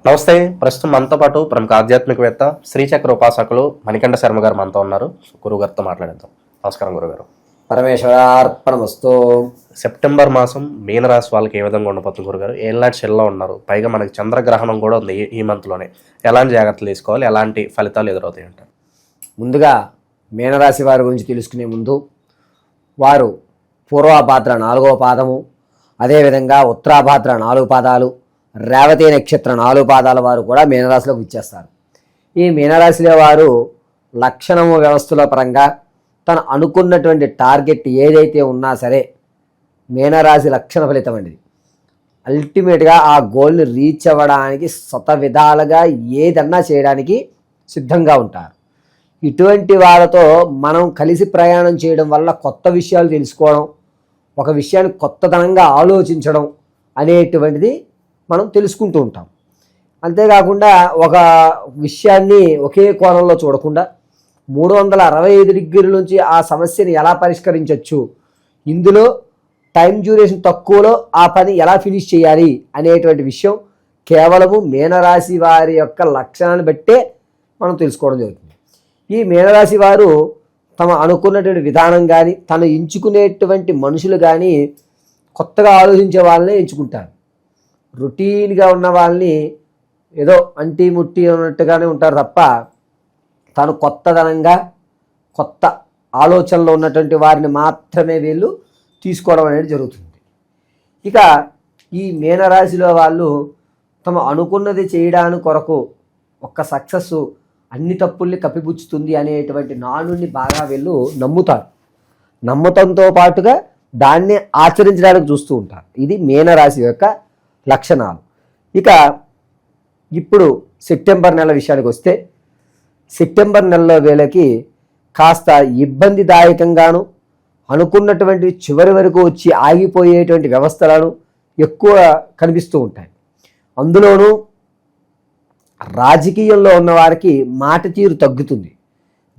నమస్తే. ప్రస్తుతం మనతో పాటు ప్రముఖ ఆధ్యాత్మికవేత్త శ్రీచక్ర ఉపాసకులు మణికంఠ శర్మ గారు మనతో ఉన్నారు. గురుగారితో మాట్లాడేద్దాం. నమస్కారం గురుగారు. పరమేశ్వరార్పణమస్తు. సెప్టెంబర్ మాసం మీనరాశి వాళ్ళకి ఏ విధంగా ఉండబోతుంది గురుగారు? ఏళ్ళనాటి షెల్లో ఉన్నారు, పైగా మనకి చంద్రగ్రహణం కూడా ఉంది ఈ మంత్లోనే. ఎలాంటి జాగ్రత్తలు తీసుకోవాలి, ఎలాంటి ఫలితాలు ఎదురవుతాయి అంటారు? ముందుగా మీనరాశి వారి గురించి తెలుసుకునే ముందు, వారు పూర్వభాద్ర 4వ పాదము, అదేవిధంగా ఉత్తరాభాద్ర 4 పాదాలు, రేవతి నక్షత్ర 4 పాదాల వారు కూడా మీనరాశిలోకి ఇచ్చేస్తారు. ఈ మీనరాశిలో వారు లక్షణము వ్యవస్థల పరంగా తను అనుకున్నటువంటి టార్గెట్ ఏదైతే ఉన్నా సరే మీనరాశి లక్షణ ఫలితం అండి. అల్టిమేట్గా ఆ గోల్ని రీచ్ అవ్వడానికి శత విధాలుగా ఏదన్నా చేయడానికి సిద్ధంగా ఉంటారు. ఇటువంటి వాళ్ళతో మనం కలిసి ప్రయాణం చేయడం వల్ల కొత్త విషయాలు తెలుసుకోవడం, ఒక విషయాన్ని కొత్తదనంగా ఆలోచించడం అనేటువంటిది మనం తెలుసుకుంటూ ఉంటాం. అంతేకాకుండా ఒక విషయాన్ని ఒకే కోణంలో చూడకుండా 365 డిగ్రీల నుంచి ఆ సమస్యని ఎలా పరిష్కరించవచ్చు, ఇందులో టైం డ్యూరేషన్ తక్కువలో ఆ పని ఎలా ఫినిష్ చేయాలి అనేటువంటి విషయం కేవలము మీనరాశి వారి యొక్క లక్షణాన్ని బట్టే మనం తెలుసుకోవడం జరుగుతుంది. ఈ మీనరాశి వారు తమ అనుకున్నటువంటి విధానం కానీ, తను ఎంచుకునేటువంటి మనుషులు కానీ కొత్తగా ఆలోచించే వాళ్ళనే ఎంచుకుంటారు. రొటీన్గా ఉన్న వాళ్ళని ఏదో అంటీ ముట్టి ఉన్నట్టుగానే ఉంటారు తప్ప, తను కొత్తదనంగా కొత్త ఆలోచనలో ఉన్నటువంటి వారిని మాత్రమే వీళ్ళు తీసుకోవడం అనేది జరుగుతుంది. ఇక ఈ మీనరాశిలో వాళ్ళు తమ అనుకున్నది చేయడానికి కొరకు ఒక్క సక్సెస్ అన్ని తప్పుల్ని కప్పిపుచ్చుతుంది అనేటువంటి నానుడిని బాగా వీళ్ళు నమ్ముతారు. నమ్మకంతో పాటుగా దాన్ని ఆచరించడానికి చూస్తూ ఉంటారు. ఇది మీనరాశి యొక్క లక్షణాలు. ఇక ఇప్పుడు సెప్టెంబర్ నెల విషయానికి వస్తే, సెప్టెంబర్ నెలలో వీళ్ళకి కాస్త ఇబ్బందిదాయకంగాను, అనుకున్నటువంటి చివరి వరకు వచ్చి ఆగిపోయేటువంటి వ్యవస్థలను ఎక్కువ కనిపిస్తూ ఉంటాయి. అందులోనూ రాజకీయంలో ఉన్న వారికి మాట తీరు తగ్గుతుంది.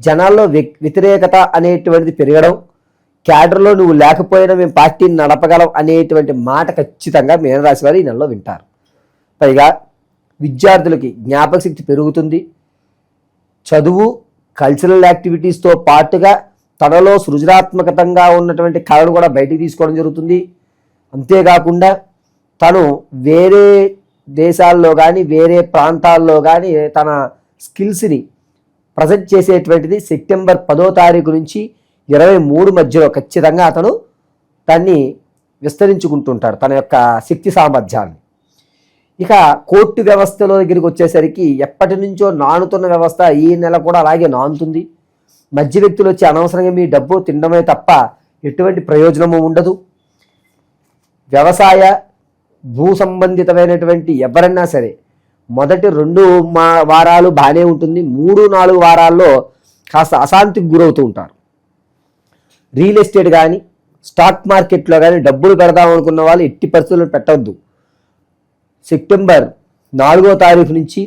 జనాల్లో వ్యతిరేకత అనేటువంటిది పెరగడం, క్యాడర్లో నువ్వు లేకపోయినా మేము పార్టీని నడపగలం అనేటువంటి మాట ఖచ్చితంగా మీనరాశి వారు ఈ నెలలో వింటారు. పైగా విద్యార్థులకి జ్ఞాపక శక్తి పెరుగుతుంది. చదువు, కల్చరల్ యాక్టివిటీస్తో పాటుగా తనలో సృజనాత్మకంగా ఉన్నటువంటి కళను కూడా బయటికి తీసుకోవడం జరుగుతుంది. అంతేకాకుండా తను వేరే దేశాల్లో కానీ వేరే ప్రాంతాల్లో కానీ తన స్కిల్స్ని ప్రజెంట్ చేసేటువంటిది సెప్టెంబర్ 10వ తారీఖు నుంచి 23 మధ్యలో ఖచ్చితంగా అతను దాన్ని విస్తరించుకుంటుంటాడు, తన యొక్క శక్తి సామర్థ్యాన్ని. ఇక కోర్టు వ్యవస్థలో దగ్గరికి వచ్చేసరికి ఎప్పటి నుంచో నానుతున్న వ్యవస్థ ఈ నెల కూడా అలాగే నానుతుంది. మధ్య వ్యక్తులు వచ్చి అనవసరంగా మీ డబ్బు తినడమే తప్ప ఎటువంటి ప్రయోజనము ఉండదు. వ్యవసాయ భూ సంబంధితమైనటువంటి ఎవరన్నా సరే మొదటి 2 వారాలు బాగానే ఉంటుంది. 3-4 వారాల్లో కాస్త అశాంతికి గురవుతూ ఉంటారు. రియల్ ఎస్టేట్ కానీ స్టాక్ మార్కెట్లో కానీ డబ్బులు పెడదాం అనుకున్న వాళ్ళు ఎట్టి పరిస్థితుల్లో పెట్టవద్దు. సెప్టెంబర్ 4వ తారీఖు నుంచి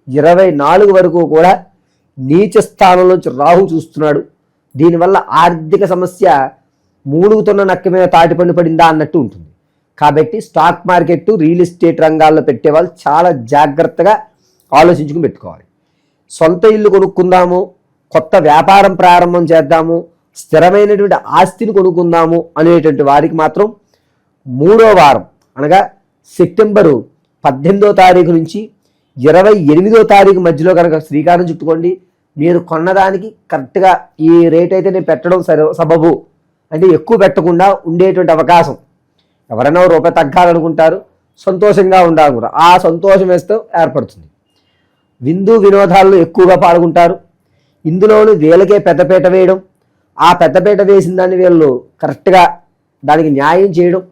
24 వరకు కూడా నీచ స్థానంలోంచి రాహు చూస్తున్నాడు. దీనివల్ల ఆర్థిక సమస్య మూలుగుతున్న నక్క మీద తాటిపండు పడిందా అన్నట్టు ఉంటుంది. కాబట్టి స్టాక్ మార్కెట్, రియల్ ఎస్టేట్ రంగాల్లో పెట్టే వాళ్ళు చాలా జాగ్రత్తగా ఆలోచించుకుని పెట్టుకోవాలి. సొంత ఇల్లు కొనుక్కుందాము, కొత్త వ్యాపారం ప్రారంభం చేద్దాము, స్థిరమైనటువంటి ఆస్తిని కొనుక్కుందాము అనేటువంటి వారికి మాత్రం 3వ వారం అనగా సెప్టెంబరు 18వ తారీఖు నుంచి 28వ తారీఖు మధ్యలో కనుక శ్రీకారం చుట్టుకోండి. మీరు కొన్నదానికి కరెక్ట్గా ఈ రేట్ అయితే నేను పెట్టడం సబబు అంటే ఎక్కువ పెట్టకుండా ఉండేటువంటి అవకాశం. ఎవరైనా రూపాయి తగ్గాలనుకుంటారు, సంతోషంగా ఉండాలనుకుంటారు, ఆ సంతోషం వేస్తూ ఏర్పడుతుంది. విందు వినోదాల్లో ఎక్కువగా పాల్గొంటారు. ఇందులోనూ వీళ్ళకే పెద్దపీట వేయడం, ఆ పెద్దపీట వేసిన దాన్ని వీళ్ళు కరెక్ట్గా దానికి న్యాయం చేయడం,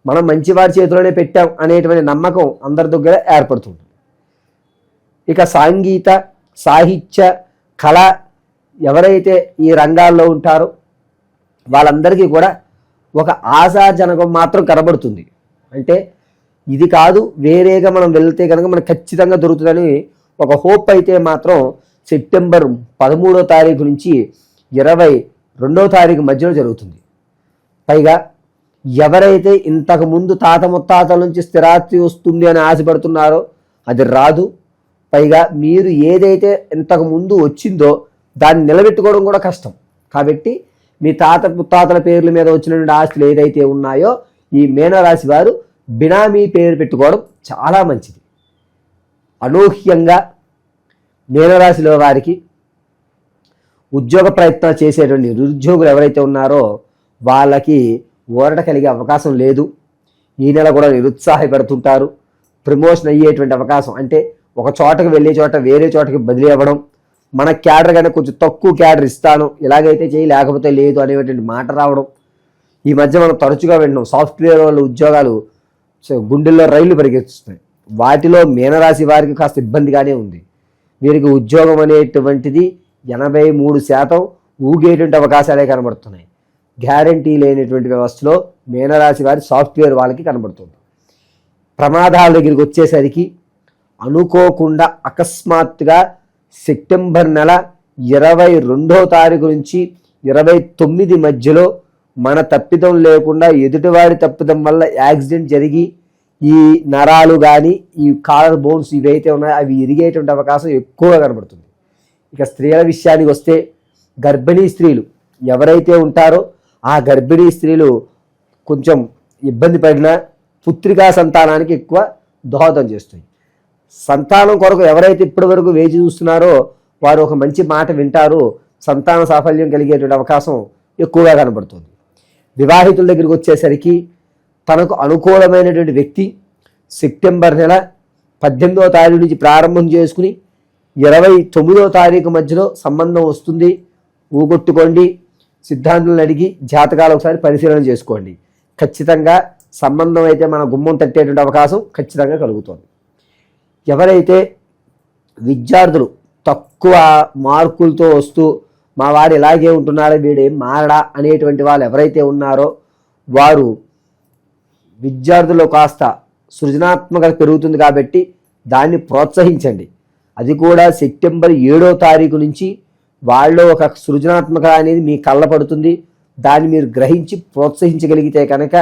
మనం మంచివారి చేతిలోనే పెట్టాం అనేటువంటి నమ్మకం అందరి దగ్గర ఏర్పడుతుంది. ఇక సంగీత, సాహిత్య, కళ ఎవరైతే ఈ రంగాల్లో ఉంటారో వాళ్ళందరికీ కూడా ఒక ఆశాజనకం మాత్రం కనబడుతుంది. అంటే ఇది కాదు, వేరేగా మనం వెళ్తే కనుక మనకు ఖచ్చితంగా దొరుకుతుందని ఒక హోప్ అయితే మాత్రం సెప్టెంబర్ 13వ తారీఖు నుంచి 22వ తారీఖు మధ్యలో జరుగుతుంది. పైగా ఎవరైతే ఇంతకు ముందు తాత ముత్తాతల నుంచి స్థిరాస్తి వస్తుంది అని ఆశపడుతున్నారో అది రాదు. పైగా మీరు ఏదైతే ఇంతకు ముందు వచ్చిందో దాన్ని నిలబెట్టుకోవడం కూడా కష్టం. కాబట్టి మీ తాత ముత్తాతల పేర్ల మీద వచ్చినటువంటి ఆస్తులు ఏదైతే ఉన్నాయో ఈ మీనరాశి వారు బినామీ పేరు పెట్టుకోవడం చాలా మంచిది. అనూహ్యంగా మీనరాశిలో వారికి ఉద్యోగ ప్రయత్నాలు చేసేటువంటి నిరుద్యోగులు ఎవరైతే ఉన్నారో వాళ్ళకి ఊరట కలిగే అవకాశం లేదు. ఈ నెల కూడా నిరుత్సాహపడుతుంటారు. ప్రమోషన్ అయ్యేటువంటి అవకాశం, అంటే ఒక చోటకి వెళ్ళే చోట వేరే చోటకి బదిలీ అవ్వడం, మన క్యాడర్ కన్నా కొంచెం తక్కువ క్యాడర్ ఇస్తాను, ఇలాగైతే చేయి లేకపోతే లేదు అనేటువంటి మాట రావడం ఈ మధ్య మనం తరచుగా విన్నాం. సాఫ్ట్వేర్ వాళ్ళ ఉద్యోగాలు గుండెల్లో రైళ్లు పరిగెత్తుతున్నాయి. వాటిలో మీనరాశి వారికి కాస్త ఇబ్బందిగానే ఉంది. వీరికి ఉద్యోగం అనేటువంటిది 83% ఊగేటువంటి అవకాశాలే కనబడుతున్నాయి. గ్యారంటీ లేనటువంటి వ్యవస్థలో మీనరాశి వారి సాఫ్ట్వేర్ వాళ్ళకి కనబడుతుంది. ప్రమాదాల దగ్గరికి వచ్చేసరికి అనుకోకుండా అకస్మాత్తుగా సెప్టెంబర్ నెల 22వ తారీఖు నుంచి 29 మధ్యలో మన తప్పిదం లేకుండా ఎదుటివారి తప్పిదం వల్ల యాక్సిడెంట్ జరిగి ఈ నరాలు కానీ ఈ కాలర్ బోన్స్ ఇవైతే ఉన్నాయో అవి ఇరిగేటువంటి అవకాశం ఎక్కువగా కనబడుతుంది. ఇక స్త్రీల విషయానికి వస్తే గర్భిణీ స్త్రీలు ఎవరైతే ఉంటారో ఆ గర్భిణీ స్త్రీలు కొంచెం ఇబ్బంది పడినా పుత్రికా సంతానానికి ఎక్కువ దోహదం చేస్తుంది. సంతానం కొరకు ఎవరైతే ఇప్పటి వరకు వేచి చూస్తున్నారో వారు ఒక మంచి మాట వింటారు. సంతాన సాఫల్యం కలిగేటువంటి అవకాశం ఎక్కువగా కనబడుతుంది. వివాహితుల దగ్గరికి వచ్చేసరికి తనకు అనుకూలమైనటువంటి వ్యక్తి సెప్టెంబర్ నెల 18వ తారీఖు నుంచి ప్రారంభం చేసుకుని 29వ తారీఖు మధ్యలో సంబంధం వస్తుంది. ఊగొట్టుకోండి, సిద్ధాంతులను అడిగి జాతకాలు ఒకసారి పరిశీలన చేసుకోండి. ఖచ్చితంగా సంబంధం అయితే మన గుమ్మం తట్టేటువంటి అవకాశం ఖచ్చితంగా కలుగుతుంది. ఎవరైతే విద్యార్థులు తక్కువ మార్కులతో వస్తూ మా వాడు ఇలాగే ఉంటున్నారో వీడేం మారడా అనేటువంటి వాళ్ళు ఎవరైతే ఉన్నారో వారు విద్యార్థుల్లో కాస్త సృజనాత్మకత పెరుగుతుంది కాబట్టి దాన్ని ప్రోత్సహించండి. అది కూడా సెప్టెంబర్ 7వ తారీఖు నుంచి వాళ్ళలో ఒక సృజనాత్మక అనేది మీ కళ్ళ పడుతుంది. దాన్ని మీరు గ్రహించి ప్రోత్సహించగలిగితే కనుక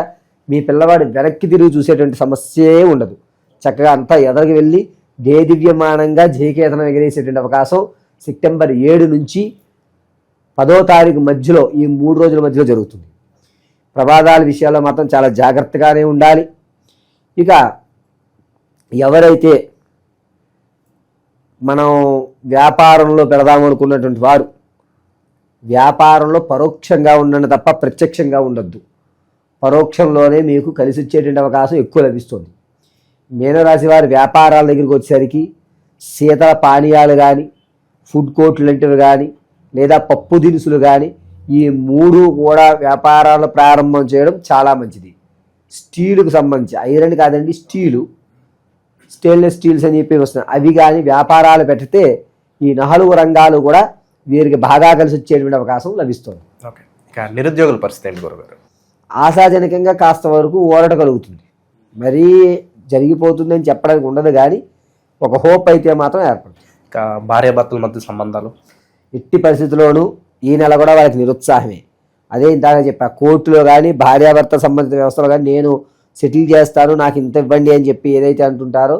మీ పిల్లవాడు వెనక్కి తిరిగి చూసేటువంటి సమస్యే ఉండదు. చక్కగా అంతా ఎదరికి వెళ్ళి దేదివ్యమానంగా జయకేతనం ఎగరేసేటువంటి అవకాశం సెప్టెంబర్ 7 నుంచి 10వ తారీఖు మధ్యలో ఈ 3 రోజుల మధ్యలో జరుగుతుంది. ప్రమాదాల విషయాల్లో మాత్రం చాలా జాగ్రత్తగానే ఉండాలి. ఇక ఎవరైతే మనం వ్యాపారంలో పెడదామనుకున్నటువంటి వారు వ్యాపారంలో పరోక్షంగా ఉండండి తప్ప ప్రత్యక్షంగా ఉండొద్దు. పరోక్షంలోనే మీకు కలిసి వచ్చేటువంటి అవకాశం ఎక్కువ లభిస్తుంది. మీనరాశి వారి వ్యాపారాల దగ్గరికి వచ్చేసరికి శీతల పానీయాలు కానీ, ఫుడ్ కోర్ట్లు లాంటివి కానీ, లేదా పప్పు దినుసులు కానీ ఈ 3 కూడా వ్యాపారాలు ప్రారంభం చేయడం చాలా మంచిది. స్టీలుకు సంబంధించి ఐరన్ కాదండి, స్టెయిన్లెస్ స్టీల్స్ అని చెప్పి వస్తున్నాయి. అవి కానీ వ్యాపారాలు పెడితే ఈ 4 రంగాలు కూడా వీరికి బాగా కలిసి వచ్చేటువంటి అవకాశం లభిస్తుంది. ఓకే, ఇక నిరుద్యోగుల పరిస్థితి ఏంటి గురుగారు? ఆశాజనకంగా కాస్త వరకు ఊరట కలుగుతుంది. మరీ జరిగిపోతుందని చెప్పడానికి ఉండదు, కానీ ఒక హోప్ అయితే మాత్రం ఏర్పడుతుంది. ఇక భార్యాభర్తల మధ్య సంబంధాలు ఎట్టి పరిస్థితుల్లోనూ ఈ నెల కూడా వాళ్ళకి నిరుత్సాహమే. అదే ఇందాక చెప్పా, కోర్టులో కానీ భార్యాభర్త సంబంధిత వ్యవస్థలో కానీ నేను సెటిల్ చేస్తాను నాకు ఇంత ఇవ్వండి అని చెప్పి ఏదైతే అంటుంటారో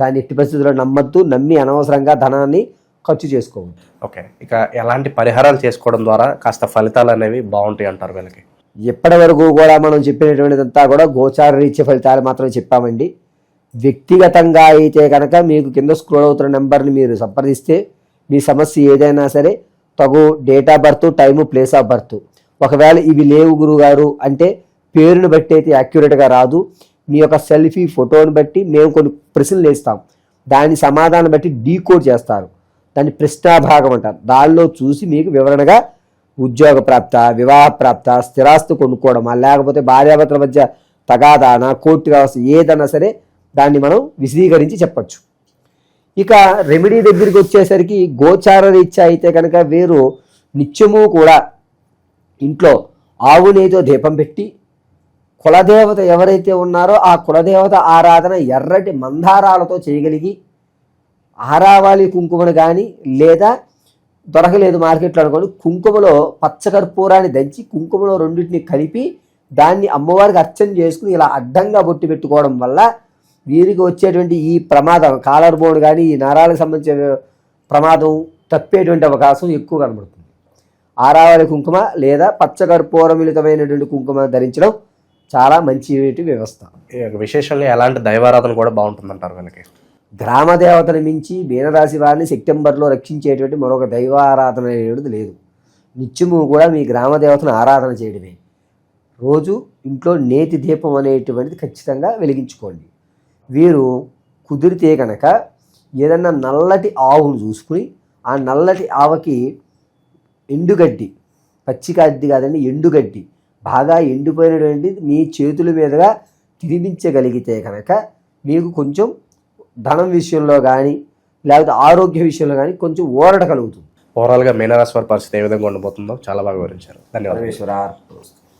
దాన్ని ఎట్టి పరిస్థితుల్లో నమ్మద్దు. నమ్మి అనవసరంగా ధనాన్ని ఖర్చు చేసుకోవద్దు. ఓకే, ఇక ఎలాంటి పరిహారాలు చేసుకోవడం ద్వారా కాస్త ఫలితాలు అనేవి బాగుంటాయి అంటారు వీళ్ళకి? ఎప్పటి వరకు కూడా మనం చెప్పినటువంటిదంతా కూడా గోచార రీత్యా ఫలితాలు మాత్రమే చెప్పామండి. వ్యక్తిగతంగా అయితే కనుక మీకు కింద స్క్రోల్ అవుతున్న నెంబర్ని మీరు సంప్రదిస్తే మీ సమస్య ఏదైనా సరే తగు date of birth, time, place of birth, ఒకవేళ ఇవి లేవు గురుగారు అంటే పేరుని బట్టి అయితే యాక్యురేట్గా రాదు. మీ యొక్క సెల్ఫీ ఫోటోని బట్టి మేము కొన్ని ప్రశ్నలు వేస్తాం, దాని సమాధానం బట్టి డీకోడ్ చేస్తారు. దాన్ని ప్రశ్నాభాగం అంటారు. దానిలో చూసి మీకు వివరణగా ఉద్యోగ ప్రాప్త, వివాహ ప్రాప్త, స్థిరాస్తి కొనుక్కోవడమా, లేకపోతే భార్యాభర్తల మధ్య తగాదానా, కోర్టు వ్యవస్థ ఏదన్నా సరే దాన్ని మనం విశదీకరించి చెప్పచ్చు. ఇక రెమెడీ దగ్గరికి వచ్చేసరికి గోచార రీత్యా అయితే కనుక వీరు నిత్యము కూడా ఇంట్లో ఆవు నెయ్యితో దీపం పెట్టి కులదేవత ఎవరైతే ఉన్నారో ఆ కులదేవత ఆరాధన ఎర్రటి మందారాలతో చేయగలిగి ఆరావాలి కుంకుమను కానీ, లేదా దొరకలేదు మార్కెట్లో అనుకోండి కుంకుమలో పచ్చకర్పూరాన్ని దంచి కుంకుమలో రెండింటిని కలిపి దాన్ని అమ్మవారికి అర్చన చేసుకుని ఇలా అడ్డంగా బొట్టు పెట్టుకోవడం వల్ల వీరికి వచ్చేటువంటి ఈ ప్రమాదం కాలర్ బోర్డు కానీ ఈ నరాలకు సంబంధించిన ప్రమాదం తప్పేటువంటి అవకాశం ఎక్కువ కనబడుతుంది. ఆరావళి కుంకుమ లేదా పచ్చకర్పూర మిళితమైనటువంటి కుంకుమ ధరించడం చాలా మంచి వ్యవస్థ. విశేషంగా ఎలాంటి దైవారాధన కూడా బాగుంటుందంటారు వీళ్ళకి? గ్రామ దేవతను మించి మీనరాశి వారిని సెప్టెంబర్లో రక్షించేటువంటి మరొక దైవారాధన అనేది లేదు. నిత్యము కూడా మీ గ్రామ దేవతను ఆరాధన చేయడమే. రోజు ఇంట్లో నేతి దీపం అనేటువంటిది ఖచ్చితంగా వెలిగించుకోండి. వీరు కుదిరితే కనుక ఏదన్నా నల్లటి ఆవును చూసుకుని ఆ నల్లటి ఆవుకి ఎండుగడ్డి, పచ్చిగడ్డి కాదండి, ఎండుగడ్డి బాగా ఎండిపోయినటువంటి మీ చేతుల మీదుగా తినిపించగలిగితే కనుక మీకు కొంచెం ధనం విషయంలో కానీ లేకపోతే ఆరోగ్య విషయంలో కానీ కొంచెం ఊరట కలుగుతుంది. ఓవరాల్గా మీనరాశి వారి పరిస్థితి ఏ విధంగా ఉండబోతుందో చాలా బాగా వివరించారు. ధన్యవాదాలు. పరమేశ్వర.